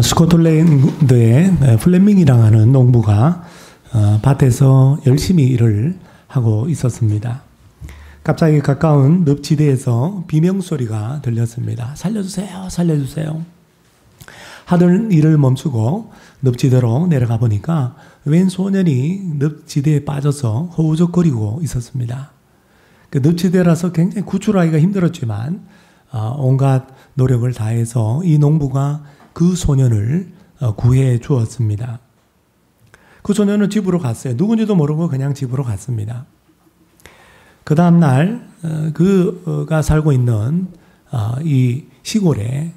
스코틀랜드의 플레밍이라고 하는 농부가 밭에서 열심히 일을 하고 있었습니다. 갑자기 가까운 늪지대에서 비명소리가 들렸습니다. 살려주세요, 살려주세요. 하던 일을 멈추고 늪지대로 내려가 보니까 웬 소년이 늪지대에 빠져서 허우적거리고 있었습니다. 그 늪지대라서 굉장히 구출하기가 힘들었지만 온갖 노력을 다해서 이 농부가 그 소년을 구해 주었습니다. 그 소년은 집으로 갔어요. 누군지도 모르고 그냥 집으로 갔습니다. 그 다음날 그가 살고 있는 이 시골에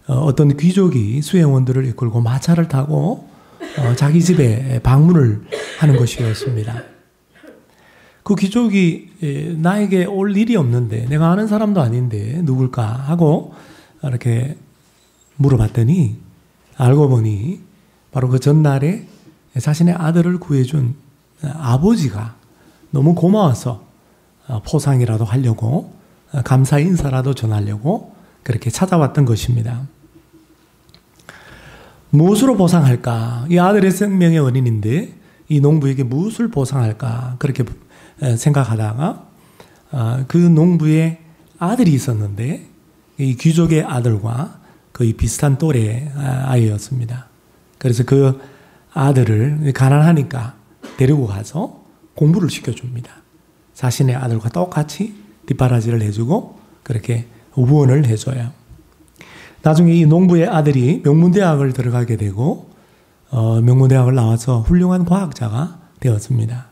어떤 귀족이 수행원들을 이끌고 마차를 타고 자기 집에 방문을 하는 것이었습니다. 그 귀족이 나에게 올 일이 없는데 내가 아는 사람도 아닌데 누굴까 하고 이렇게 물어봤더니 알고 보니 바로 그 전날에 자신의 아들을 구해준 아버지가 너무 고마워서 포상이라도 하려고 감사 인사라도 전하려고 그렇게 찾아왔던 것입니다. 무엇으로 보상할까? 이 아들의 생명의 원인인데 이 농부에게 무엇을 보상할까? 그렇게 생각하다가 그 농부의 아들이 있었는데 이 귀족의 아들과 거의 비슷한 또래 아이였습니다. 그래서 그 아들을 가난하니까 데리고 가서 공부를 시켜줍니다. 자신의 아들과 똑같이 뒷바라지를 해주고 그렇게 후원을 해줘요. 나중에 이 농부의 아들이 명문대학을 들어가게 되고 명문대학을 나와서 훌륭한 과학자가 되었습니다.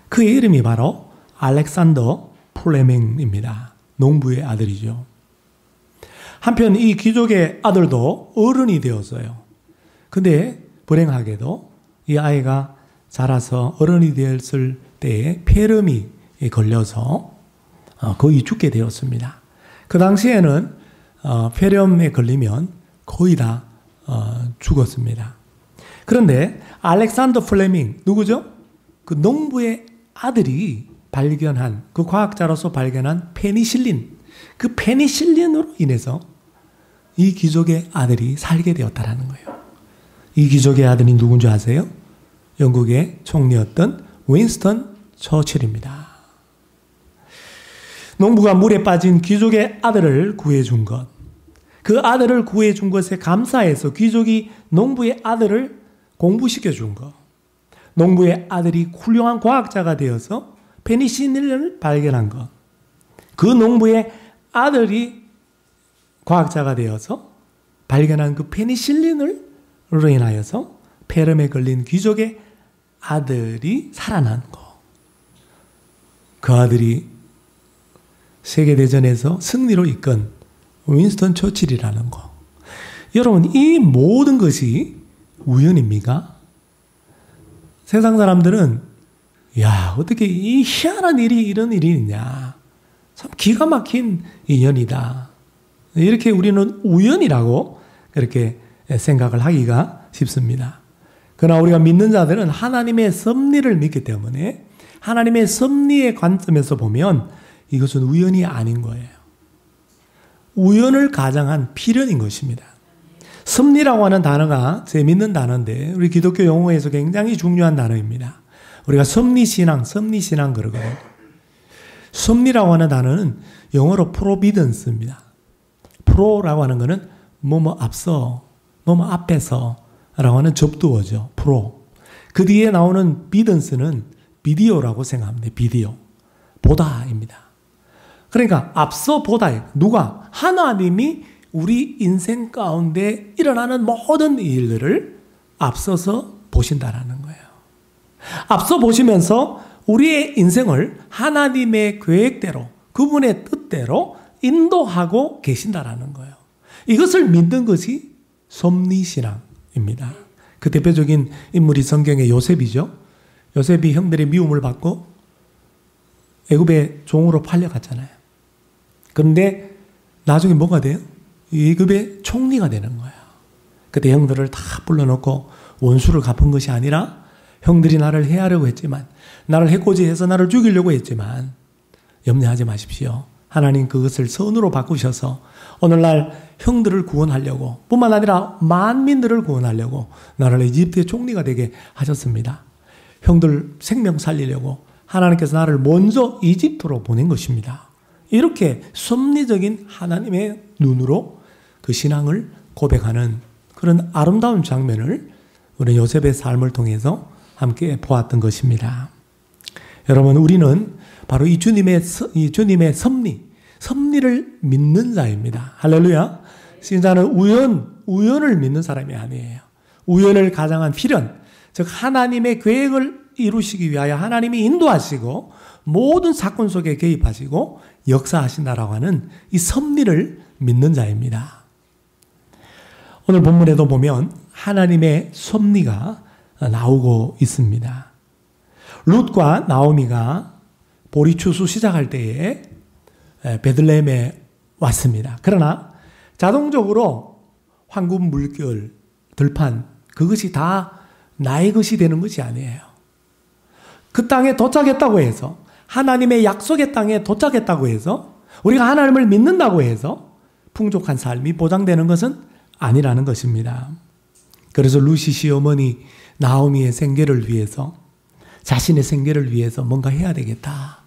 그의 이름이 바로 알렉산더 플레밍입니다. 농부의 아들이죠. 한편 이 귀족의 아들도 어른이 되었어요. 근데 불행하게도 이 아이가 자라서 어른이 되었을 때에 폐렴이 걸려서 거의 죽게 되었습니다. 그 당시에는 폐렴에 걸리면 거의 다 죽었습니다. 그런데 알렉산더 플레밍 누구죠? 그 농부의 아들이 발견한 그 과학자로서 발견한 페니실린, 그 페니실린으로 인해서 이 귀족의 아들이 살게 되었다라는 거예요. 이 귀족의 아들이 누군지 아세요? 영국의 총리였던 윈스턴 처칠입니다. 농부가 물에 빠진 귀족의 아들을 구해준 것, 그 아들을 구해준 것에 감사해서 귀족이 농부의 아들을 공부시켜준 것, 농부의 아들이 훌륭한 과학자가 되어서 페니실린을 발견한 것, 그 농부의 아들이 과학자가 되어서 발견한 그 페니실린으로 인하여서 폐렴에 걸린 귀족의 아들이 살아난 것, 그 아들이 세계대전에서 승리로 이끈 윈스턴 처칠이라는 것. 여러분, 이 모든 것이 우연입니까? 세상 사람들은 야, 어떻게 이 희한한 일이 이런 일이 있냐. 참 기가 막힌 인연이다. 이렇게 우리는 우연이라고 그렇게 생각을 하기가 쉽습니다. 그러나 우리가 믿는 자들은 하나님의 섭리를 믿기 때문에 하나님의 섭리의 관점에서 보면 이것은 우연이 아닌 거예요. 우연을 가장한 필연인 것입니다. 섭리라고 하는 단어가 재밌는 단어인데 우리 기독교 용어에서 굉장히 중요한 단어입니다. 우리가 섭리신앙 그러거든요. 섭리라고 하는 단어는 영어로 providence입니다. pro라고 하는 것은 뭐뭐 앞서, 뭐뭐 앞에서 라고 하는 접두어죠. pro. 그 뒤에 나오는 bidence는 비디오라고 생각합니다. 비디오. 보다입니다. 그러니까 앞서 보다. 누가? 하나님이 우리 인생 가운데 일어나는 모든 일들을 앞서서 보신다라는 거예요. 앞서 보시면서 우리의 인생을 하나님의 계획대로 그분의 뜻대로 인도하고 계신다라는 거예요. 이것을 믿는 것이 섭리신앙입니다. 그 대표적인 인물이 성경의 요셉이죠. 요셉이 형들의 미움을 받고 애굽의 종으로 팔려갔잖아요. 그런데 나중에 뭐가 돼요? 애굽의 총리가 되는 거예요. 그때 형들을 다 불러놓고 원수를 갚은 것이 아니라 형들이 나를 해하려고 했지만 나를 해코지해서 나를 죽이려고 했지만 염려하지 마십시오. 하나님 그것을 선으로 바꾸셔서 오늘날 형들을 구원하려고 뿐만 아니라 만민들을 구원하려고 나를 이집트의 총리가 되게 하셨습니다. 형들 생명 살리려고 하나님께서 나를 먼저 이집트로 보낸 것입니다. 이렇게 섭리적인 하나님의 눈으로 그 신앙을 고백하는 그런 아름다운 장면을 우리 요셉의 삶을 통해서 함께 보았던 것입니다. 여러분, 우리는 바로 이 주님의 섭리를 믿는 자입니다. 할렐루야. 신자는 우연을 믿는 사람이 아니에요. 우연을 가장한 필연, 즉 하나님의 계획을 이루시기 위하여 하나님이 인도하시고 모든 사건 속에 개입하시고 역사하신다라고 하는 이 섭리를 믿는 자입니다. 오늘 본문에도 보면 하나님의 섭리가 나오고 있습니다. 룻과 나오미가 보리 추수 시작할 때에 베들레헴에 왔습니다. 그러나 자동적으로 황금 물결, 들판 그것이 다 나의 것이 되는 것이 아니에요. 그 땅에 도착했다고 해서 하나님의 약속의 땅에 도착했다고 해서 우리가 하나님을 믿는다고 해서 풍족한 삶이 보장되는 것은 아니라는 것입니다. 그래서 룻이 시어머니 나오미의 생계를 위해서 자신의 생계를 위해서 뭔가 해야 되겠다.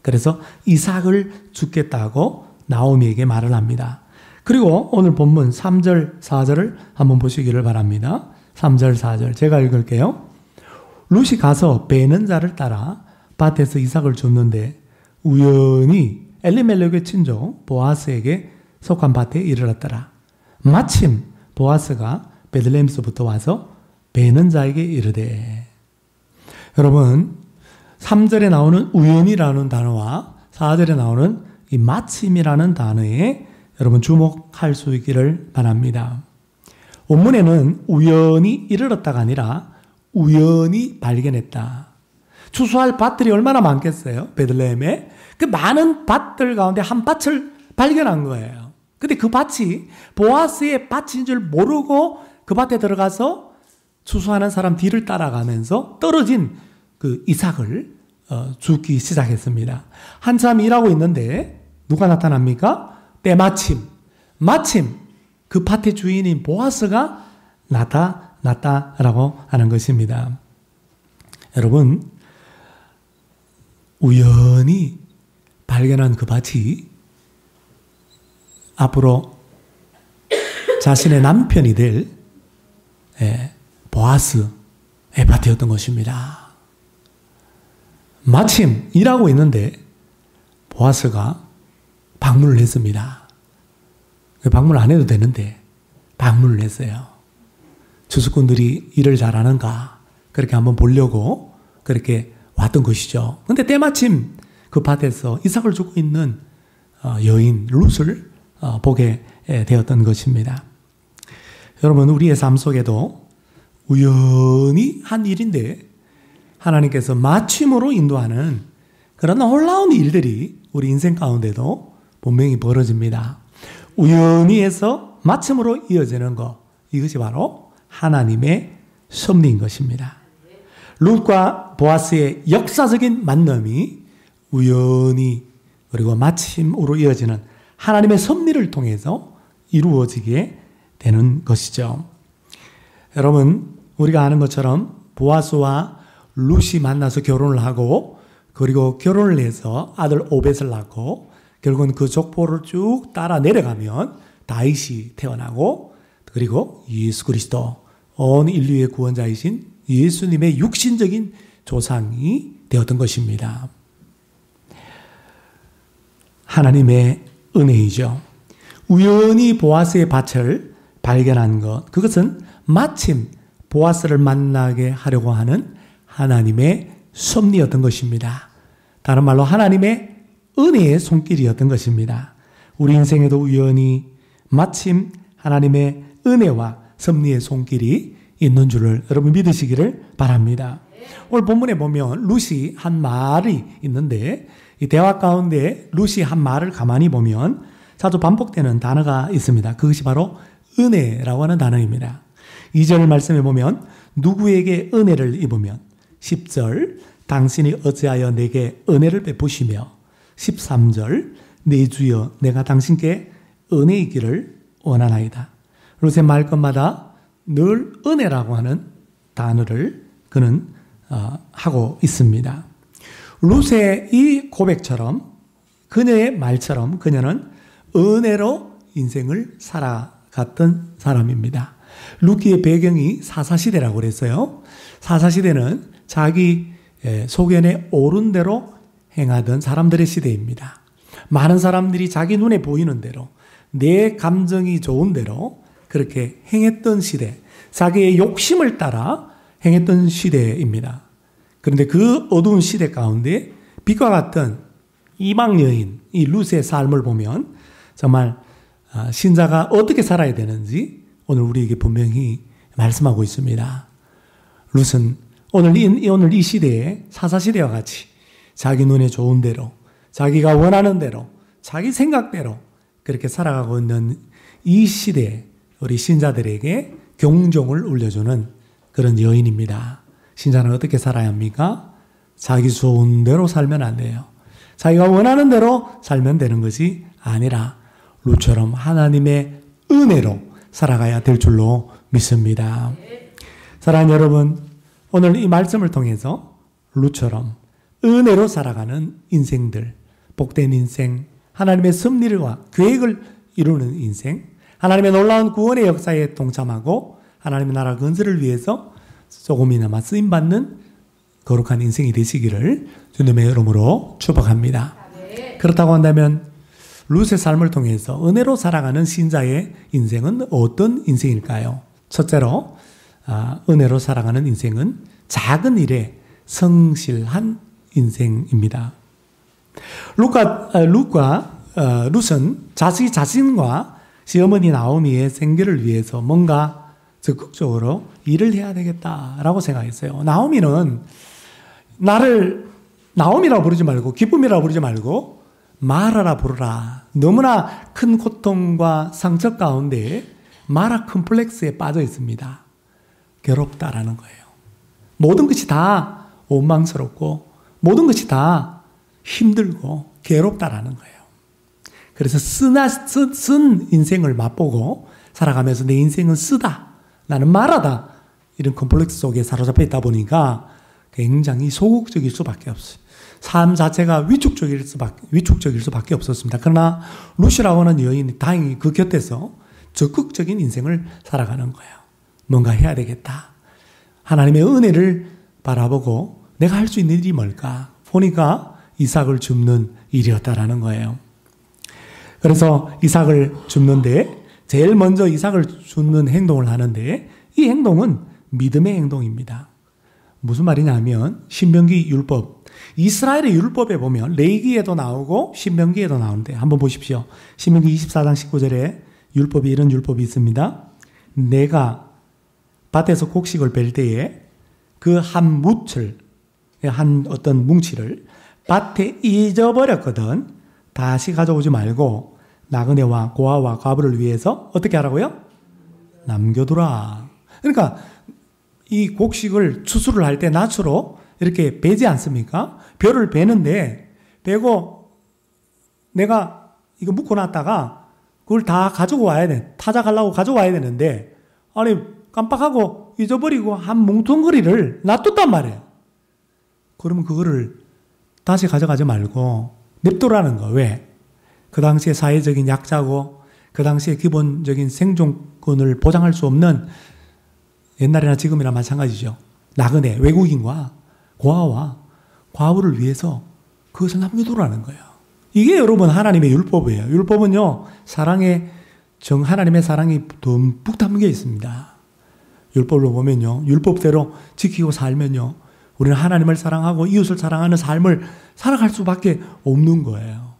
그래서 이삭을 주겠다고 나오미에게 말을 합니다. 그리고 오늘 본문 3절, 4절을 한번 보시기를 바랍니다. 3절, 4절 제가 읽을게요. 룻이 가서 베는 자를 따라 밭에서 이삭을 줬는데 우연히 엘리멜렉의 친족 보아스에게 속한 밭에 이르렀더라. 마침 보아스가 베들레헴에서부터 와서 베는 자에게 이르되. 여러분, 3절에 나오는 우연이라는 단어와 4절에 나오는 이 마침이라는 단어에 여러분 주목할 수 있기를 바랍니다. 원문에는 우연히 이르렀다가 아니라 우연히 발견했다. 추수할 밭들이 얼마나 많겠어요? 베들레헴에. 그 많은 밭들 가운데 한 밭을 발견한 거예요. 근데 그 밭이 보아스의 밭인 줄 모르고 그 밭에 들어가서 추수하는 사람 뒤를 따라가면서 떨어진 그 이삭을 주기 시작했습니다. 한참 일하고 있는데 누가 나타납니까? 마침 그 밭의 주인인 보아스가 나타났다라고 하는 것입니다. 여러분, 우연히 발견한 그 밭이 앞으로 자신의 남편이 될 보아스의 밭이었던 것입니다. 마침 일하고 있는데 보아스가 방문을 했습니다. 방문 안 해도 되는데 방문을 했어요. 주수꾼들이 일을 잘하는가 그렇게 한번 보려고 그렇게 왔던 것이죠. 근데 때마침 그 밭에서 이삭을 주고 있는 여인 룻을 보게 되었던 것입니다. 여러분, 우리의 삶 속에도 우연히 한 일인데 하나님께서 마침으로 인도하는 그런 놀라운 일들이 우리 인생 가운데도 분명히 벌어집니다. 우연히 해서 마침으로 이어지는 것, 이것이 바로 하나님의 섭리인 것입니다. 룻과 보아스의 역사적인 만남이 우연히 그리고 마침으로 이어지는 하나님의 섭리를 통해서 이루어지게 되는 것이죠. 여러분, 우리가 아는 것처럼 보아스와 룻이 만나서 결혼을 하고 그리고 결혼을 해서 아들 오벳을 낳고 결국은 그 족보를 쭉 따라 내려가면 다윗이 태어나고 그리고 예수 그리스도 온 인류의 구원자이신 예수님의 육신적인 조상이 되었던 것입니다. 하나님의 은혜이죠. 우연히 보아스의 밭을 발견한 것, 그것은 마침 보아스를 만나게 하려고 하는 하나님의 섭리였던 것입니다. 다른 말로 하나님의 은혜의 손길이었던 것입니다. 우리 인생에도 우연히 마침 하나님의 은혜와 섭리의 손길이 있는 줄을 여러분 믿으시기를 바랍니다. 오늘 본문에 보면 룻이 한 말이 있는데 이 대화 가운데 룻이 한 말을 가만히 보면 자주 반복되는 단어가 있습니다. 그것이 바로 은혜라고 하는 단어입니다. 2절 말씀에 보면 누구에게 은혜를 입으면 10절 당신이 어찌하여 내게 은혜를 베푸시며 13절 내 주여 내가 당신께 은혜 있기를 원하나이다. 룻의 말끝마다 늘 은혜라고 하는 단어를 그는 하고 있습니다. 룻의 이 고백처럼 그녀의 말처럼 그녀는 은혜로 인생을 살아갔던 사람입니다. 룻기의 배경이 사사시대라고 그랬어요. 사사시대는 자기 소견에 옳은 대로 행하던 사람들의 시대입니다. 많은 사람들이 자기 눈에 보이는 대로 내 감정이 좋은 대로 그렇게 행했던 시대, 자기의 욕심을 따라 행했던 시대입니다. 그런데 그 어두운 시대 가운데 빛과 같은 이방 여인 이 룻의 삶을 보면 정말 신자가 어떻게 살아야 되는지 오늘 우리에게 분명히 말씀하고 있습니다. 룻은 오늘 이 시대에 사사시대와 같이 자기 눈에 좋은 대로 자기가 원하는 대로 자기 생각대로 그렇게 살아가고 있는 이 시대에 우리 신자들에게 경종을 울려주는 그런 여인입니다. 신자는 어떻게 살아야 합니까? 자기 좋은 대로 살면 안 돼요. 자기가 원하는 대로 살면 되는 것이 아니라 룻처럼 하나님의 은혜로 살아가야 될 줄로 믿습니다. 사랑하는 여러분, 오늘 이 말씀을 통해서 룻처럼 은혜로 살아가는 인생들, 복된 인생, 하나님의 섭리와 계획을 이루는 인생, 하나님의 놀라운 구원의 역사에 동참하고 하나님의 나라 건설을 위해서 조금이나마 쓰임받는 거룩한 인생이 되시기를 주님의 이름으로 축복합니다. 그렇다고 한다면 룻의 삶을 통해서 은혜로 살아가는 신자의 인생은 어떤 인생일까요? 첫째로 은혜로 살아가는 인생은 작은 일에 성실한 인생입니다. 룻은 자신과 시어머니 나오미의 생계를 위해서 뭔가 적극적으로 일을 해야 되겠다라고 생각했어요. 나오미는 나를 나오미라고 부르지 말고 기쁨이라고 부르지 말고 마라라 부르라. 너무나 큰 고통과 상처 가운데 마라 컴플렉스에 빠져 있습니다. 괴롭다라는 거예요. 모든 것이 다 원망스럽고 모든 것이 다 힘들고 괴롭다라는 거예요. 그래서 쓴 인생을 맛보고 살아가면서 내 인생은 쓰다. 나는 말하다. 이런 컴플렉스 속에 사로잡혀 있다 보니까 굉장히 소극적일 수밖에 없어요. 삶 자체가 위축적일 수밖에 없었습니다. 그러나 룻이라고 하는 여인이 다행히 그 곁에서 적극적인 인생을 살아가는 거예요. 뭔가 해야 되겠다. 하나님의 은혜를 바라보고 내가 할 수 있는 일이 뭘까? 보니까 이삭을 줍는 일이었다라는 거예요. 그래서 이삭을 줍는데 제일 먼저 이삭을 줍는 행동을 하는데 이 행동은 믿음의 행동입니다. 무슨 말이냐면 신명기 율법, 이스라엘의 율법에 보면 레위기에도 나오고 신명기에도 나오는데 한번 보십시오. 신명기 24장 19절에 율법이 이런 율법이 있습니다. 내가 밭에서 곡식을 벨 때에 그 한 묻을, 한 어떤 뭉치를 밭에 잊어버렸거든. 다시 가져오지 말고 나그네와 고아와 과부를 위해서 어떻게 하라고요? 남겨두라. 그러니까 이 곡식을 추수를 할 때 낫으로 이렇게 베지 않습니까? 벼를 베는데 베고 내가 이거 묶어 놨다가 그걸 다 가지고 와야 돼. 타작하려고 가져와야 되는데 아니 깜빡하고 잊어버리고 한 뭉텅거리를 놔뒀단 말이에요. 그러면 그거를 다시 가져가지 말고 냅두라는 거. 왜? 그 당시에 사회적인 약자고 그 당시에 기본적인 생존권을 보장할 수 없는 옛날이나 지금이나 마찬가지죠. 나그네, 외국인과 고아와 과부를 위해서 그것을 남겨두라는 거예요. 이게 여러분 하나님의 율법이에요. 율법은요, 하나님의 사랑이 듬뿍 담겨 있습니다. 율법을 보면요, 율법대로 지키고 살면요, 우리는 하나님을 사랑하고 이웃을 사랑하는 삶을 살아갈 수밖에 없는 거예요.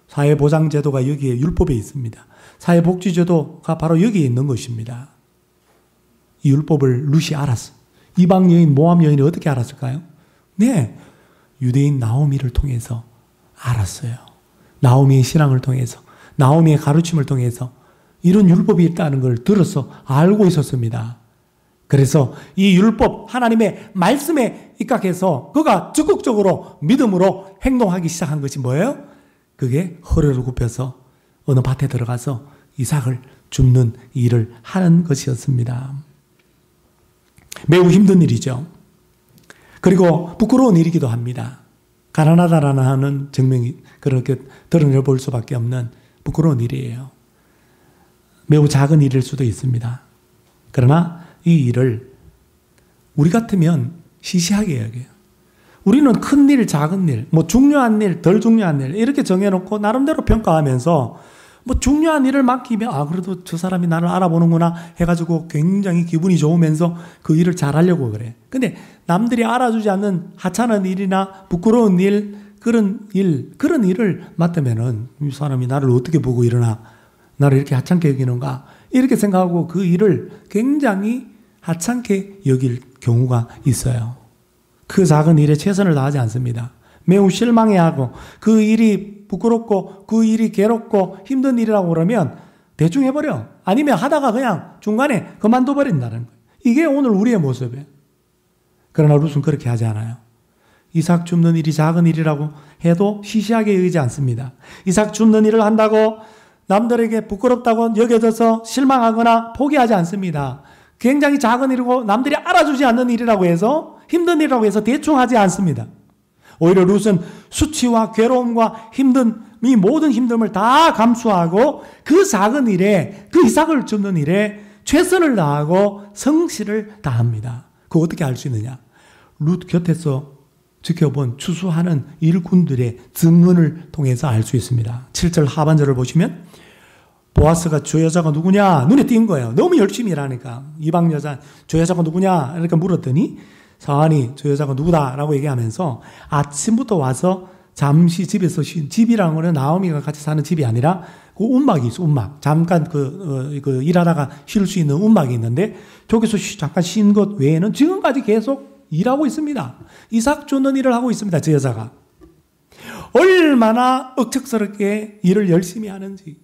사회보장제도가 여기에 율법에 있습니다. 사회복지제도가 바로 여기에 있는 것입니다. 이 율법을 룻이 알았어. 이방 여인, 모함 여인이 어떻게 알았을까요? 네, 유대인 나오미를 통해서 알았어요. 나오미의 신앙을 통해서, 나오미의 가르침을 통해서 이런 율법이 있다는 걸 들어서 알고 있었습니다. 그래서 이 율법, 하나님의 말씀에 입각해서 그가 적극적으로 믿음으로 행동하기 시작한 것이 뭐예요? 그게 허리를 굽혀서 어느 밭에 들어가서 이삭을 줍는 일을 하는 것이었습니다. 매우 힘든 일이죠. 그리고 부끄러운 일이기도 합니다. 가난하다라는 하는 증명이 그렇게 드러내 볼 수밖에 없는 부끄러운 일이에요. 매우 작은 일일 수도 있습니다. 그러나 이 일을 우리 같으면 시시하게 여겨요. 우리는 큰 일, 작은 일, 뭐 중요한 일, 덜 중요한 일 이렇게 정해놓고 나름대로 평가하면서 뭐 중요한 일을 맡기면 그래도 저 사람이 나를 알아보는구나 해가지고 굉장히 기분이 좋으면서 그 일을 잘하려고 그래. 근데 남들이 알아주지 않는 하찮은 일이나 부끄러운 일, 그런 일을 맡으면은 이 사람이 나를 어떻게 보고 일어나, 나를 이렇게 하찮게 여기는가 이렇게 생각하고 그 일을 굉장히 하찮게 여길 경우가 있어요. 그 작은 일에 최선을 다하지 않습니다. 매우 실망해하고 그 일이 부끄럽고 그 일이 괴롭고 힘든 일이라고 그러면 대충 해버려. 아니면 하다가 그냥 중간에 그만둬버린다는 거예요. 이게 오늘 우리의 모습이에요. 그러나 룻은 그렇게 하지 않아요. 이삭 줍는 일이 작은 일이라고 해도 시시하게 여기지 않습니다. 이삭 줍는 일을 한다고 남들에게 부끄럽다고 여겨져서 실망하거나 포기하지 않습니다. 굉장히 작은 일이고 남들이 알아주지 않는 일이라고 해서 힘든 일이라고 해서 대충 하지 않습니다. 오히려 룻은 수치와 괴로움과 이 모든 힘듦을 다 감수하고 그 작은 일에, 그 이삭을 줍는 일에 최선을 다하고 성실을 다합니다. 그거 어떻게 알 수 있느냐? 룻 곁에서 지켜본 추수하는 일꾼들의 증언을 통해서 알 수 있습니다. 7절 하반절을 보시면 보아스가 저 여자가 누구냐? 눈에 띈 거예요. 너무 열심히 일하니까. 이방 여자, 저 여자가 누구냐? 이렇게 물었더니 사환이 저 여자가 누구다라고 얘기하면서 아침부터 와서 잠시 집에서 집이라는 거는 나오미가 같이 사는 집이 아니라 그 움막이 있어, 움막. 잠깐 일하다가 쉴 수 있는 움막이 있는데 저기서 잠깐 쉰 것 외에는 지금까지 계속 일하고 있습니다. 이삭 줍는 일을 하고 있습니다. 저 여자가. 얼마나 억척스럽게 일을 열심히 하는지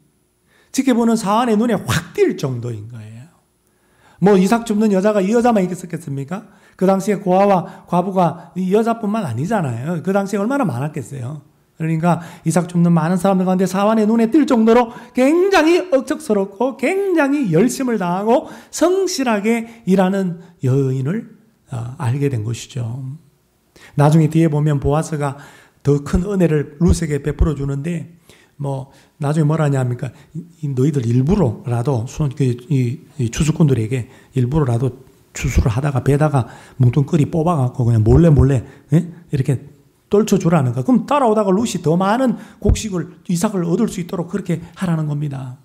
지켜보는 사환의 눈에 확 띌 정도인 거예요. 뭐 이삭 줍는 여자가 이 여자만 있었겠습니까? 그 당시에 고아와 과부가 이 여자뿐만 아니잖아요. 그 당시에 얼마나 많았겠어요. 그러니까 이삭 줍는 많은 사람들 가운데 사환의 눈에 띌 정도로 굉장히 억척스럽고 굉장히 열심을 다하고 성실하게 일하는 여인을 알게 된 것이죠. 나중에 뒤에 보면 보아스가 더 큰 은혜를 룻에게 베풀어 주는데 뭐 나중에 뭐라냐 합니까? 너희들 일부러라도 이 추수꾼들에게 일부러라도 추수를 하다가 배다가 뭉뚱거리 뽑아갖고 그냥 몰래 이렇게 떨쳐주라는 거. 그럼 따라오다가 룻이 더 많은 곡식을 이삭을 얻을 수 있도록 그렇게 하라는 겁니다.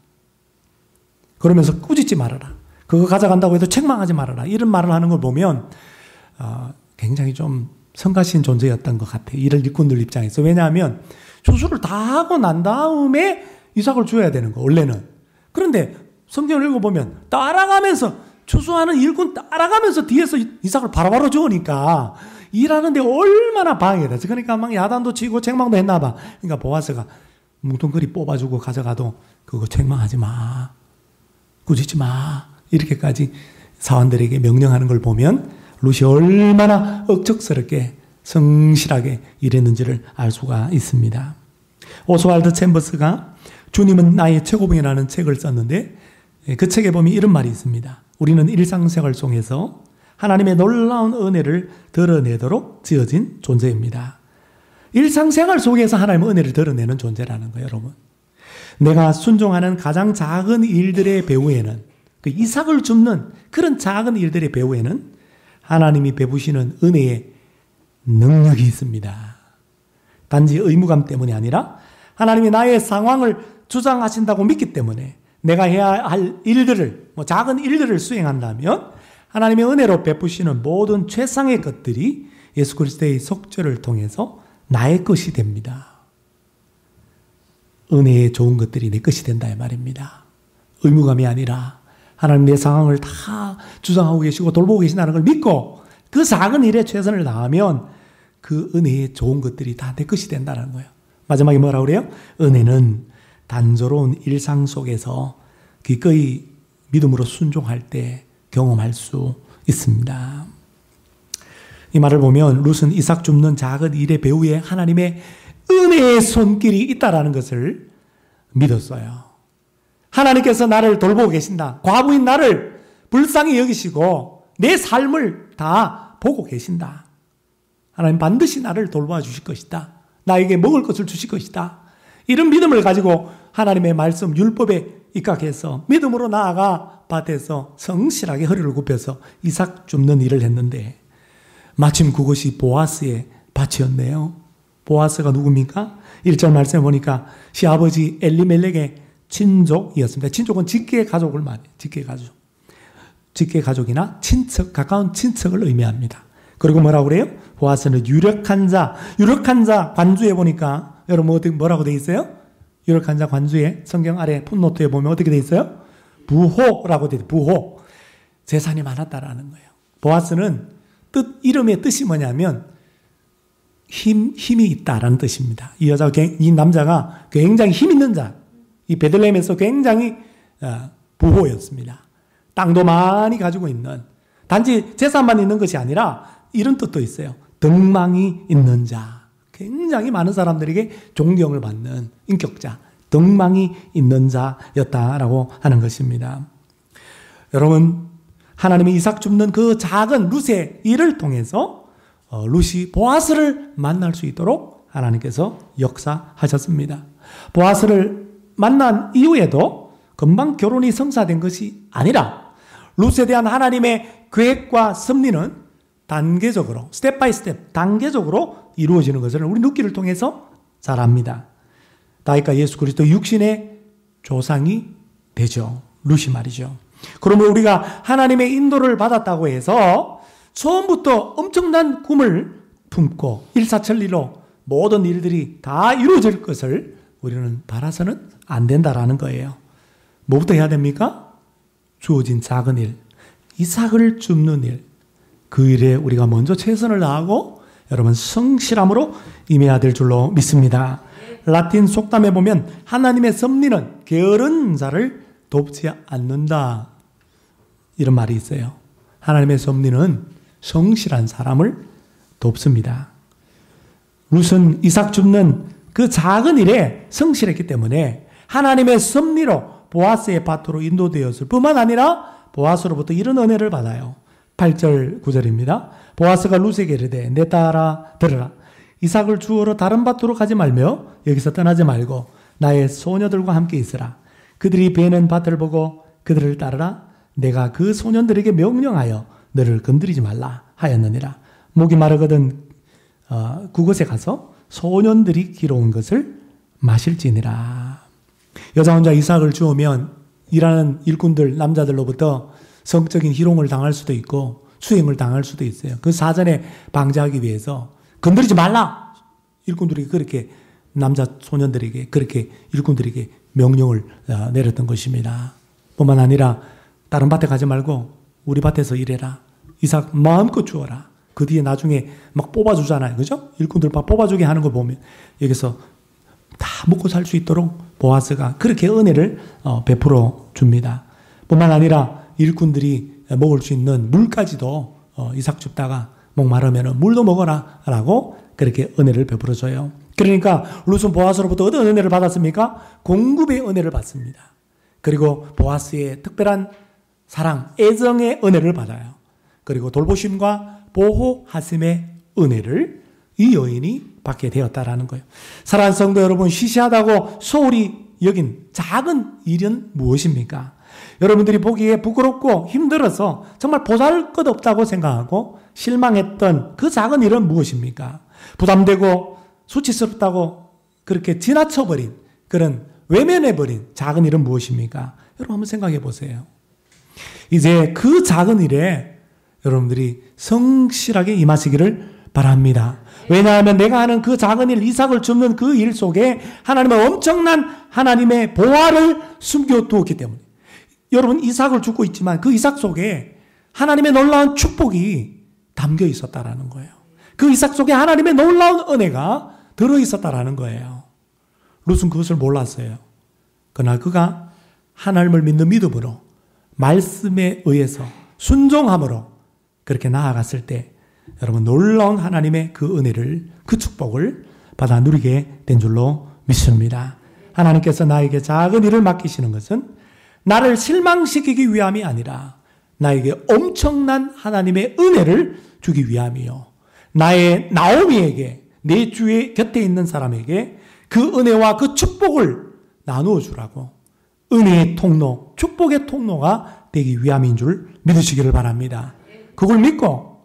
그러면서 꾸짖지 말아라. 그거 가져간다고 해도 책망하지 말아라. 이런 말을 하는 걸 보면 굉장히 좀 성가신 존재였던 것 같아요. 이를 일꾼들 입장에서. 왜냐하면 추수를 다 하고 난 다음에 이삭을 줘야 되는 거 원래는. 그런데 성경을 읽어보면 따라가면서 추수하는 일꾼 따라가면서 뒤에서 이삭을 바로바로 주으니까 일하는데 얼마나 방해가 되지. 그러니까 막 야단도 치고 책망도 했나 봐. 그러니까 보아스가 뭉뚱그리 뽑아주고 가져가도 그거 책망하지 마. 꾸짖지 마. 이렇게까지 사원들에게 명령하는 걸 보면 룻이 얼마나 억척스럽게 성실하게 일했는지를 알 수가 있습니다. 오스왈드 챔버스가 주님은 나의 최고봉이라는 책을 썼는데 그 책에 보면 이런 말이 있습니다. 우리는 일상생활 속에서 하나님의 놀라운 은혜를 드러내도록 지어진 존재입니다. 일상생활 속에서 하나님의 은혜를 드러내는 존재라는 거예요, 여러분. 내가 순종하는 가장 작은 일들의 배후에는, 그 이삭을 줍는 그런 작은 일들의 배후에는 하나님이 베푸시는 은혜의 능력이 있습니다. 단지 의무감 때문이 아니라 하나님이 나의 상황을 주장하신다고 믿기 때문에 내가 해야 할 일들을, 작은 일들을 수행한다면 하나님의 은혜로 베푸시는 모든 최상의 것들이 예수 그리스도의 속죄를 통해서 나의 것이 됩니다. 은혜의 좋은 것들이 내 것이 된다 이 말입니다. 의무감이 아니라 하나님 내 상황을 다 주장하고 계시고 돌보고 계신다는 걸 믿고 그 작은 일에 최선을 다하면 그 은혜의 좋은 것들이 다 내 것이 된다는 거예요. 마지막에 뭐라고 그래요? 은혜는 단조로운 일상 속에서 기꺼이 믿음으로 순종할 때 경험할 수 있습니다. 이 말을 보면 룻은 이삭 줍는 작은 일의 배후에 하나님의 은혜의 손길이 있다라는 것을 믿었어요. 하나님께서 나를 돌보고 계신다. 과부인 나를 불쌍히 여기시고 내 삶을 다 보고 계신다. 하나님 반드시 나를 돌봐 주실 것이다. 나에게 먹을 것을 주실 것이다. 이런 믿음을 가지고 하나님의 말씀 율법에 입각해서 믿음으로 나아가 밭에서 성실하게 허리를 굽혀서 이삭 줍는 일을 했는데 마침 그것이 보아스의 밭이었네요. 보아스가 누굽니까? 1절 말씀에 보니까 시아버지 엘리멜렉의 친족이었습니다. 친족은 직계 가족을 말해요. 직계 가족. 직계 가족이나 친척, 가까운 친척을 의미합니다. 그리고 뭐라고 그래요? 보아스는 유력한 자 관주에 보니까 여러분 뭐라고 돼 있어요? 유력한 자 관주에 성경 아래 풋노트에 보면 어떻게 돼 있어요? 부호라고 돼 있어요. 부호. 재산이 많았다라는 거예요. 보아스는 이름의 뜻이 뭐냐면 힘이 있다라는 뜻입니다. 이 남자가 굉장히 힘 있는 자. 이 베들레헴에서 굉장히 부호였습니다. 땅도 많이 가지고 있는, 단지 재산만 있는 것이 아니라 이런 뜻도 있어요. 덕망이 있는 자. 굉장히 많은 사람들에게 존경을 받는 인격자, 덕망이 있는 자였다라고 하는 것입니다. 여러분, 하나님이 이삭 줍는 그 작은 룻의 일을 통해서 룻이 보아스를 만날 수 있도록 하나님께서 역사하셨습니다. 보아스를 만난 이후에도 금방 결혼이 성사된 것이 아니라 룻에 대한 하나님의 계획과 섭리는 단계적으로, 스텝 바이 스텝, 단계적으로 이루어지는 것을 우리 룻기를 통해서 잘 압니다. 다윗과 예수 그리스도 육신의 조상이 되죠. 룻이 말이죠. 그러면 우리가 하나님의 인도를 받았다고 해서 처음부터 엄청난 꿈을 품고 일사천리로 모든 일들이 다 이루어질 것을 우리는 바라서는 안 된다라는 거예요. 뭐부터 해야 됩니까? 주어진 작은 일, 이삭을 줍는 일, 그 일에 우리가 먼저 최선을 다하고 여러분 성실함으로 임해야 될 줄로 믿습니다. 라틴 속담에 보면 하나님의 섭리는 게으른 자를 돕지 않는다, 이런 말이 있어요. 하나님의 섭리는 성실한 사람을 돕습니다. 룻은 이삭 줍는 그 작은 일에 성실했기 때문에 하나님의 섭리로 보아스의 밭으로 인도되었을 뿐만 아니라 보아스로부터 이런 은혜를 받아요. 8절 9절입니다. 보아스가 룻에게 이르되 내 딸아 들으라. 이삭을 주우러 다른 밭으로 가지 말며 여기서 떠나지 말고 나의 소녀들과 함께 있으라. 그들이 베는 밭을 보고 그들을 따르라. 내가 그 소년들에게 명령하여 너를 건드리지 말라 하였느니라. 목이 마르거든 그곳에 가서 소년들이 기러온 것을 마실지니라. 여자 혼자 이삭을 주우면 일하는 일꾼들, 남자들로부터 성적인 희롱을 당할 수도 있고 수행을 당할 수도 있어요. 그 사전에 방지하기 위해서 건드리지 말라! 일꾼들이 그렇게, 남자 소년들에게, 그렇게 일꾼들에게 명령을 내렸던 것입니다. 뿐만 아니라 다른 밭에 가지 말고 우리 밭에서 일해라. 이삭 마음껏 주어라. 그 뒤에 나중에 막 뽑아주잖아요. 그죠? 일꾼들 막 뽑아주게 하는 거 보면 여기서 다 먹고 살 수 있도록 보아스가 그렇게 은혜를 베풀어 줍니다. 뿐만 아니라 일꾼들이 먹을 수 있는 물까지도 이삭 줍다가 목마르면 물도 먹어라 라고 그렇게 은혜를 베풀어 줘요. 그러니까 룻은 보아스로부터 어떤 은혜를 받았습니까? 공급의 은혜를 받습니다. 그리고 보아스의 특별한 사랑, 애정의 은혜를 받아요. 그리고 돌보심과 보호하심의 은혜를 이 여인이 받게 되었다라는 거예요. 사랑하는 성도 여러분, 시시하다고 소홀히 여긴 작은 일은 무엇입니까? 여러분들이 보기에 부끄럽고 힘들어서 정말 보잘것없다고 생각하고 실망했던 그 작은 일은 무엇입니까? 부담되고 수치스럽다고 그렇게 지나쳐버린, 그런 외면해버린 작은 일은 무엇입니까? 여러분 한번 생각해 보세요. 이제 그 작은 일에 여러분들이 성실하게 임하시기를 바랍니다. 왜냐하면 내가 하는 그 작은 일, 이삭을 줍는 그 일 속에 하나님의 엄청난 하나님의 보화를 숨겨두었기 때문에. 여러분 이삭을 줍고 있지만 그 이삭 속에 하나님의 놀라운 축복이 담겨 있었다라는 거예요. 그 이삭 속에 하나님의 놀라운 은혜가 들어있었다라는 거예요. 룻은 그것을 몰랐어요. 그러나 그가 하나님을 믿는 믿음으로 말씀에 의해서 순종함으로 그렇게 나아갔을 때 여러분 놀라운 하나님의 그 은혜를, 그 축복을 받아 누리게 된 줄로 믿습니다. 하나님께서 나에게 작은 일을 맡기시는 것은 나를 실망시키기 위함이 아니라 나에게 엄청난 하나님의 은혜를 주기 위함이요. 나의 나오미에게, 내 주의 곁에 있는 사람에게 그 은혜와 그 축복을 나누어 주라고, 은혜의 통로, 축복의 통로가 되기 위함인 줄 믿으시기를 바랍니다. 그걸 믿고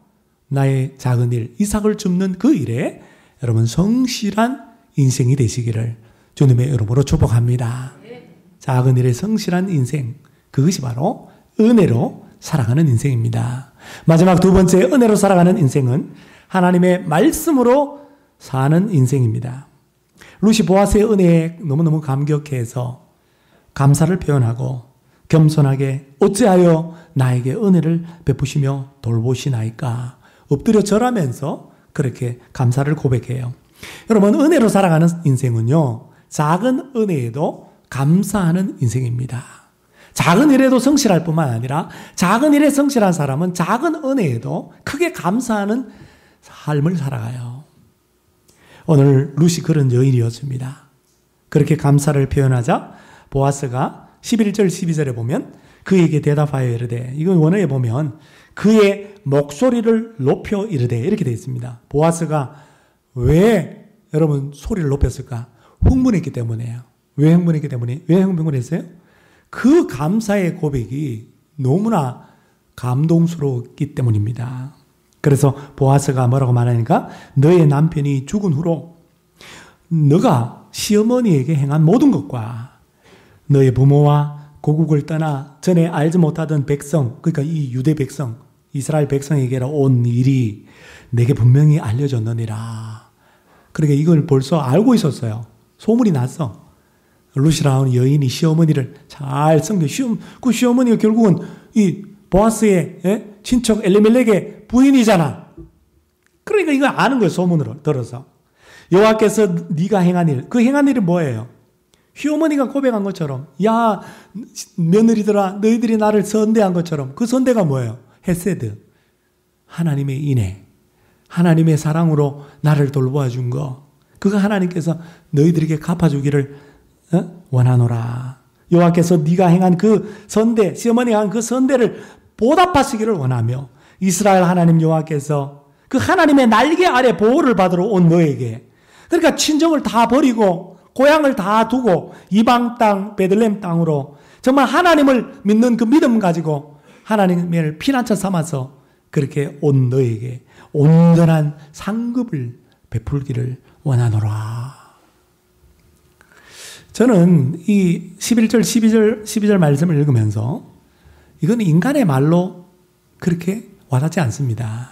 나의 작은 일, 이삭을 줍는 그 일에 여러분 성실한 인생이 되시기를 주님의 이름으로 축복합니다. 작은 일에 성실한 인생, 그것이 바로 은혜로 살아가는 인생입니다. 마지막 두 번째, 은혜로 살아가는 인생은 하나님의 말씀으로 사는 인생입니다. 룻이 보아스의 은혜에 너무너무 감격해서 감사를 표현하고 겸손하게 어찌하여 나에게 은혜를 베푸시며 돌보시나이까 엎드려 절하면서 그렇게 감사를 고백해요. 여러분, 은혜로 살아가는 인생은요, 작은 은혜에도 감사하는 인생입니다. 작은 일에도 성실할 뿐만 아니라 작은 일에 성실한 사람은 작은 은혜에도 크게 감사하는 삶을 살아가요. 오늘 룻이 그런 여인이었습니다. 그렇게 감사를 표현하자 보아스가 11절 12절에 보면 그에게 대답하여 이르되, 이건 원어에 보면 그의 목소리를 높여 이르되 이렇게 되어 있습니다. 보아스가 왜 여러분 소리를 높였을까? 흥분했기 때문에요. 왜 흥분했기 때문에? 왜 흥분했어요? 그 감사의 고백이 너무나 감동스러웠기 때문입니다. 그래서 보아스가 뭐라고 말하니까 너의 남편이 죽은 후로 너가 시어머니에게 행한 모든 것과 너의 부모와 고국을 떠나 전에 알지 못하던 백성, 그러니까 이 유대 백성, 이스라엘 백성에게로 온 일이 내게 분명히 알려졌느니라. 그러니까 이걸 벌써 알고 있었어요. 소문이 났어. 룻이라는 여인이 시어머니를 잘 섬겨. 그 시어머니가 결국은 이 보아스의 친척 엘리멜렉의 부인이잖아. 그러니까 이거 아는 거예요. 소문으로 들어서. 여호와께서 네가 행한 일, 그 행한 일이 뭐예요? 시어머니가 고백한 것처럼, 야 며느리들아 너희들이 나를 선대한 것처럼, 그 선대가 뭐예요? 헤세드, 하나님의 인애, 하나님의 사랑으로 나를 돌보아 준 거, 그거 하나님께서 너희들에게 갚아주기를 원하노라. 여호와께서 네가 행한 그 선대, 시어머니가 한 그 선대를 보답하시기를 원하며 이스라엘 하나님 여호와께서 그 하나님의 날개 아래 보호를 받으러 온 너에게, 그러니까 친정을 다 버리고 고향을 다 두고 이방 땅 베들레헴 땅으로 정말 하나님을 믿는 그 믿음 가지고 하나님을 피난처 삼아서 그렇게 온 너에게 온전한 상급을 베풀기를 원하노라. 저는 이 11절, 12절 말씀을 읽으면서 이건 인간의 말로 그렇게 와닿지 않습니다.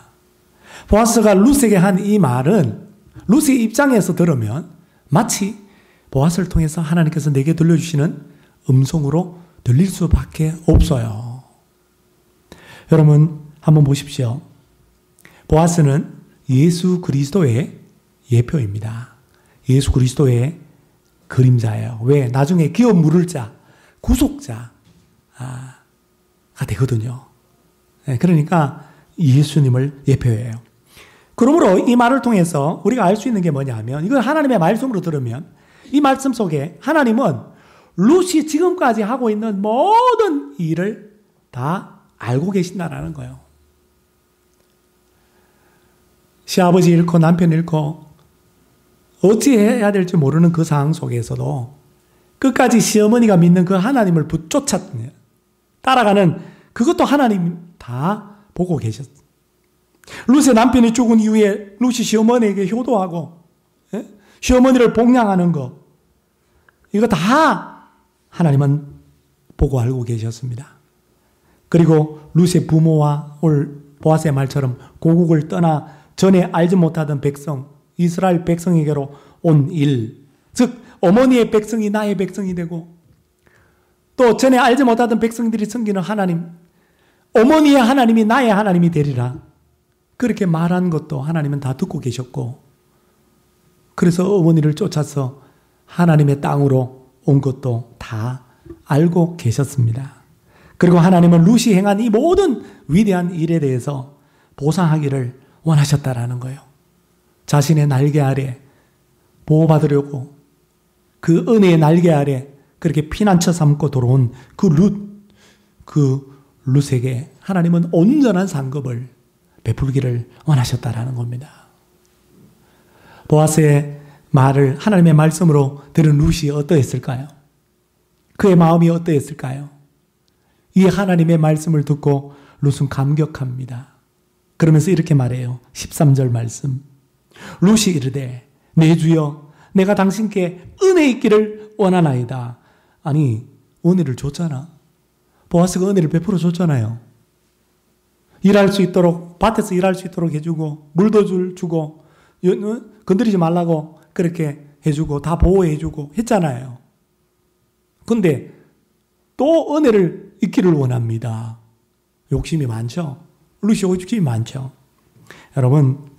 보아스가 룻에게 한 이 말은 룻의 입장에서 들으면 마치 보아스를 통해서 하나님께서 내게 들려주시는 음성으로 들릴 수밖에 없어요. 여러분 한번 보십시오. 보아스는 예수 그리스도의 예표입니다. 예수 그리스도의 그림자예요. 왜? 나중에 기업 물을 자, 구속자가 되거든요. 그러니까 예수님을 예표해요. 그러므로 이 말을 통해서 우리가 알 수 있는 게 뭐냐 하면, 이건 하나님의 말씀으로 들으면 이 말씀 속에 하나님은 룻이 지금까지 하고 있는 모든 일을 다 알고 계신다라는 거예요. 시아버지 잃고 남편 잃고 어찌해야 될지 모르는 그 상황 속에서도 끝까지 시어머니가 믿는 그 하나님을 붙쫓아 따라가는 그것도 하나님 다 보고 계셨어요. 룻의 남편이 죽은 이후에 룻이 시어머니에게 효도하고 시어머니를 복양하는 거, 이거 다 하나님은 보고 알고 계셨습니다. 그리고 룻의 부모와 올 보아스의 말처럼 고국을 떠나 전에 알지 못하던 백성, 이스라엘 백성에게로 온 일, 즉 어머니의 백성이 나의 백성이 되고 또 전에 알지 못하던 백성들이 섬기는 하나님, 어머니의 하나님이 나의 하나님이 되리라, 그렇게 말한 것도 하나님은 다 듣고 계셨고, 그래서 어머니를 쫓아서 하나님의 땅으로 온 것도 다 알고 계셨습니다. 그리고 하나님은 룻이 행한 이 모든 위대한 일에 대해서 보상하기를 원하셨다라는 거예요. 자신의 날개 아래 보호받으려고 그 은혜의 날개 아래 그렇게 피난처 삼고 돌아온 그 룻에게 하나님은 온전한 상급을 베풀기를 원하셨다라는 겁니다. 보아스의 말을 하나님의 말씀으로 들은 룻이 어떠했을까요? 그의 마음이 어떠했을까요? 이 하나님의 말씀을 듣고 룻은 감격합니다. 그러면서 이렇게 말해요. 13절 말씀. 룻이 이르되 내 주여 내가 당신께 은혜 있기를 원하나이다. 아니 은혜를 줬잖아. 보아스가 은혜를 베풀어 줬잖아요. 일할 수 있도록 밭에서 일할 수 있도록 해주고 물도 주고 건드리지 말라고 그렇게 해주고 다 보호해주고 했잖아요. 근데 또 은혜를 있기를 원합니다. 욕심이 많죠? 룻이 욕심이 많죠? 여러분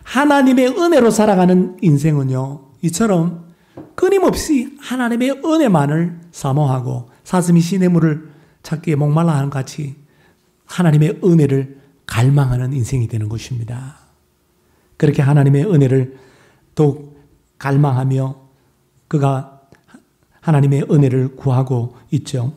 하나님의 은혜로 살아가는 인생은요 이처럼 끊임없이 하나님의 은혜만을 사모하고 사슴이 시냇물을 찾기에 목말라 하는 같이 하나님의 은혜를 갈망하는 인생이 되는 것입니다. 그렇게 하나님의 은혜를 또 갈망하며 그가 하나님의 은혜를 구하고 있죠.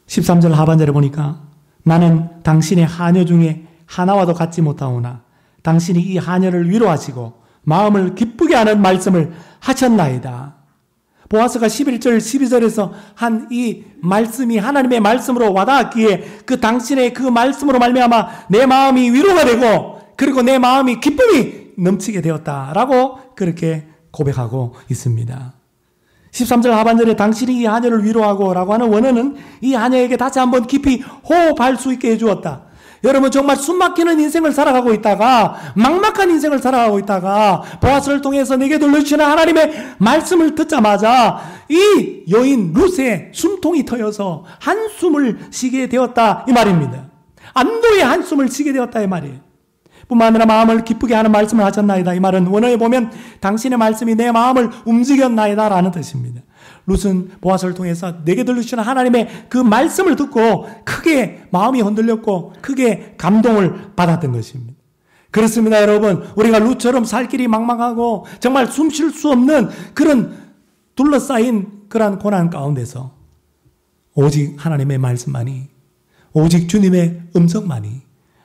13절 하반절에 보니까 나는 당신의 하녀 중에 하나와도 같지 못하오나 당신이 이 하녀를 위로하시고 마음을 기쁘게 하는 말씀을 하셨나이다. 보아스가 11절 12절에서 한 이 말씀이 하나님의 말씀으로 와닿았기에 그 당신의 그 말씀으로 말미암아 내 마음이 위로가 되고 그리고 내 마음이 기쁨이 넘치게 되었다라고 그렇게 고백하고 있습니다. 13절 하반절에 당신이 이 하녀를 위로하고 라고 하는 원어는 이 하녀에게 다시 한번 깊이 호흡할 수 있게 해주었다. 여러분 정말 숨막히는 인생을 살아가고 있다가 막막한 인생을 살아가고 있다가 보아스를 통해서 내게 들려주시는 하나님의 말씀을 듣자마자 이 여인 룻의 숨통이 터여서 한숨을 쉬게 되었다 이 말입니다. 안도의 한숨을 쉬게 되었다 이 말이에요. 뿐만 아니라 마음을 기쁘게 하는 말씀을 하셨나이다 이 말은 원어에 보면 당신의 말씀이 내 마음을 움직였나이다 라는 뜻입니다. 룻은 보아스를 통해서 내게 들려주시는 하나님의 그 말씀을 듣고 크게 마음이 흔들렸고 크게 감동을 받았던 것입니다. 그렇습니다 여러분. 우리가 룻처럼 살 길이 막막하고 정말 숨 쉴 수 없는 그런 둘러싸인 그러한 고난 가운데서 오직 하나님의 말씀만이 오직 주님의 음성만이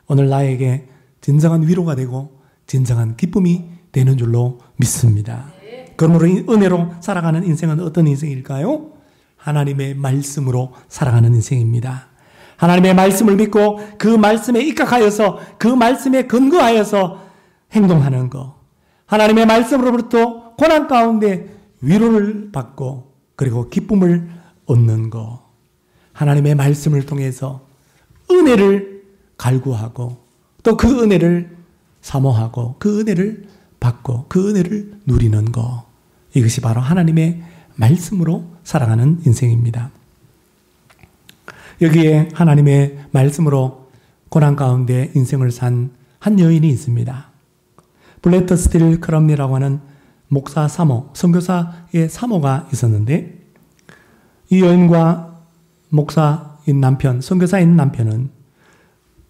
오늘 나에게 진정한 위로가 되고 진정한 기쁨이 되는 줄로 믿습니다. 그러므로 은혜로 살아가는 인생은 어떤 인생일까요? 하나님의 말씀으로 살아가는 인생입니다. 하나님의 말씀을 믿고 그 말씀에 입각하여서 그 말씀에 근거하여서 행동하는 것. 하나님의 말씀으로부터 고난 가운데 위로를 받고 그리고 기쁨을 얻는 것. 하나님의 말씀을 통해서 은혜를 갈구하고 또 그 은혜를 사모하고 그 은혜를 받고 그 은혜를 누리는 것. 이것이 바로 하나님의 말씀으로 살아가는 인생입니다. 여기에 하나님의 말씀으로 고난 가운데 인생을 산 한 여인이 있습니다. 블레터 스틸 크럼리라고 하는 목사 사모, 선교사의 사모가 있었는데 이 여인과 목사인 남편, 선교사인 남편은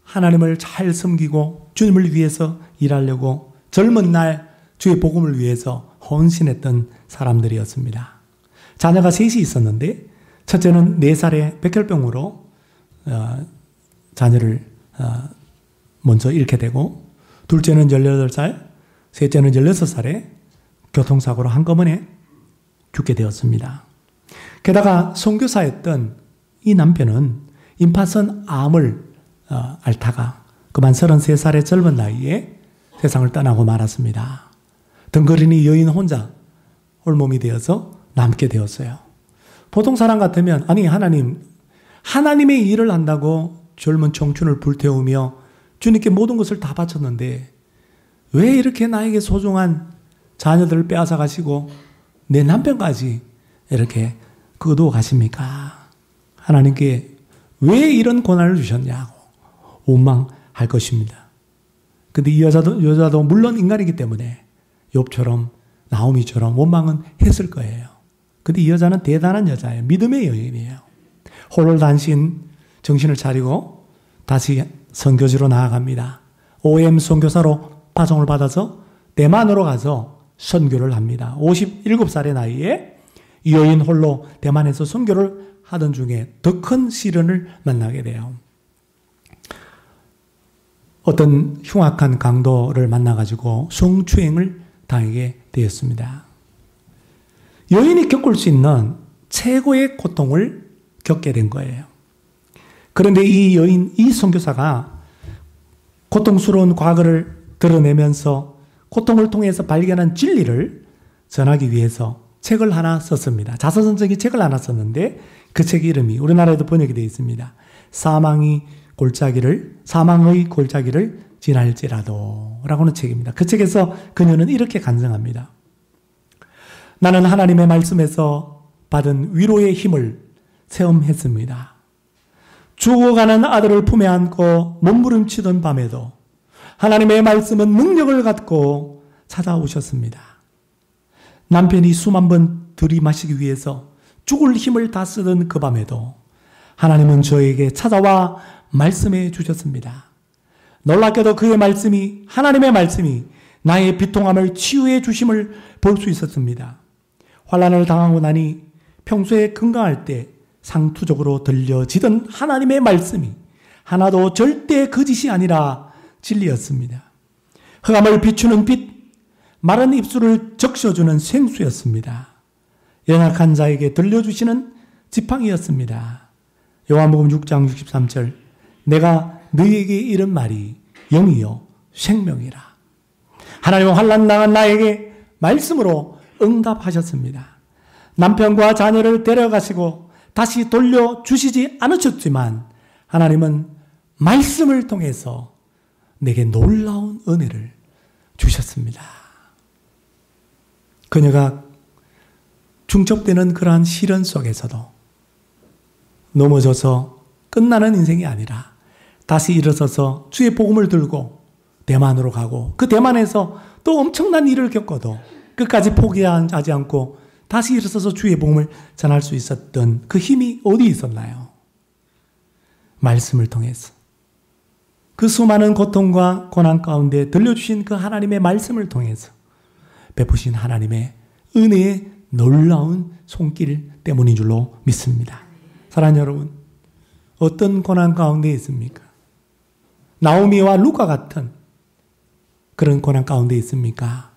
하나님을 잘 섬기고 주님을 위해서 일하려고 젊은 날 주의 복음을 위해서 헌신했던 사람들이었습니다. 자녀가 셋이 있었는데 첫째는 4살의 백혈병으로 자녀를 먼저 잃게 되고 둘째는 18살, 셋째는 16살에 교통사고로 한꺼번에 죽게 되었습니다. 게다가 선교사였던 이 남편은 임파선 암을 앓다가 그만 33살의 젊은 나이에 세상을 떠나고 말았습니다. 덩그러니 여인 혼자 홀몸이 되어서 남게 되었어요. 보통 사람 같으면 아니 하나님의 일을 한다고 젊은 청춘을 불태우며 주님께 모든 것을 다 바쳤는데 왜 이렇게 나에게 소중한 자녀들을 빼앗아 가시고 내 남편까지 이렇게 거두어 가십니까? 하나님께 왜 이런 고난을 주셨냐고 원망할 것입니다. 근데 이 여자도 물론 인간이기 때문에 욥처럼 나오미처럼 원망은 했을 거예요. 근데 이 여자는 대단한 여자예요. 믿음의 여인이에요. 홀로 단신 정신을 차리고 다시 선교지로 나아갑니다. OM 선교사로 파송을 받아서 대만으로 가서 선교를 합니다. 57살의 나이에 이 여인 홀로 대만에서 선교를 하던 중에 더 큰 시련을 만나게 돼요. 어떤 흉악한 강도를 만나가지고 성추행을 당하게 되었습니다. 여인이 겪을 수 있는 최고의 고통을 겪게 된 거예요. 그런데 이 여인, 이 선교사가 고통스러운 과거를 드러내면서 고통을 통해서 발견한 진리를 전하기 위해서 책을 하나 썼습니다. 자서전적인 책을 하나 썼는데 그 책 이름이 우리나라에도 번역이 되어 있습니다. 사망의 골짜기를 지날지라도 라고는 책입니다. 그 책에서 그녀는 이렇게 간증합니다. 나는 하나님의 말씀에서 받은 위로의 힘을 체험했습니다. 죽어가는 아들을 품에 안고 몸부림치던 밤에도 하나님의 말씀은 능력을 갖고 찾아오셨습니다. 남편이 숨 한 번 들이마시기 위해서 죽을 힘을 다 쓰던 그 밤에도 하나님은 저에게 찾아와 말씀해 주셨습니다. 놀랍게도 그의 말씀이, 하나님의 말씀이 나의 비통함을 치유해 주심을 볼 수 있었습니다. 환난을 당하고 나니 평소에 건강할 때 상투적으로 들려지던 하나님의 말씀이 하나도 절대 거짓이 아니라 진리였습니다. 흑암을 비추는 빛, 마른 입술을 적셔주는 생수였습니다. 연약한 자에게 들려주시는 지팡이였습니다. 요한복음 6장 63절 내가 너희에게 이른 말이 영이요 생명이라. 하나님은 환난 당한 나에게 말씀으로 응답하셨습니다. 남편과 자녀를 데려가시고 다시 돌려주시지 않으셨지만 하나님은 말씀을 통해서 내게 놀라운 은혜를 주셨습니다. 그녀가 중첩되는 그러한 시련 속에서도 넘어져서 끝나는 인생이 아니라 다시 일어서서 주의 복음을 들고 대만으로 가고 그 대만에서 또 엄청난 일을 겪어도 끝까지 포기하지 않고 다시 일어서서 주의 복음을 전할 수 있었던 그 힘이 어디 있었나요? 말씀을 통해서. 그 수많은 고통과 고난 가운데 들려주신 그 하나님의 말씀을 통해서 베푸신 하나님의 은혜의 놀라운 손길 때문인 줄로 믿습니다. 사랑하는 여러분, 어떤 고난 가운데 있습니까? 나오미와 루카 같은 그런 고난 가운데 있습니까?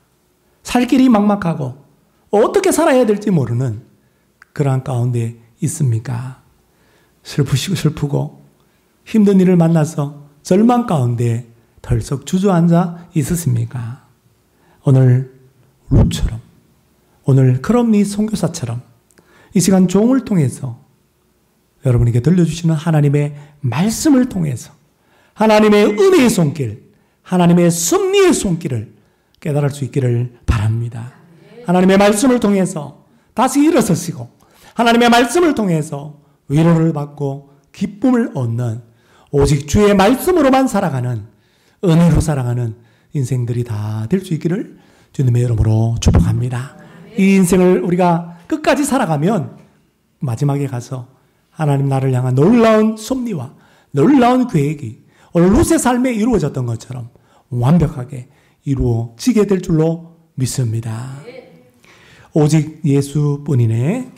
살 길이 막막하고 어떻게 살아야 될지 모르는 그러한 가운데 있습니까? 슬프시고 슬프고 힘든 일을 만나서 절망 가운데 덜썩 주저앉아 있으십니까? 오늘 룻처럼, 오늘 크롬니 선교사처럼 이 시간 종을 통해서 여러분에게 들려주시는 하나님의 말씀을 통해서 하나님의 은혜의 손길, 하나님의 섭리의 손길을 깨달을 수 있기를 바랍니다. 하나님의 말씀을 통해서 다시 일어서시고 하나님의 말씀을 통해서 위로를 받고 기쁨을 얻는 오직 주의 말씀으로만 살아가는 은혜로 살아가는 인생들이 다 될 수 있기를 주님의 이름으로 축복합니다. 이 인생을 우리가 끝까지 살아가면 마지막에 가서 하나님 나를 향한 놀라운 섭리와 놀라운 계획이 오늘 룻의 삶에 이루어졌던 것처럼 완벽하게 이루어지게 될 줄로 믿습니다. 오직 예수뿐이네.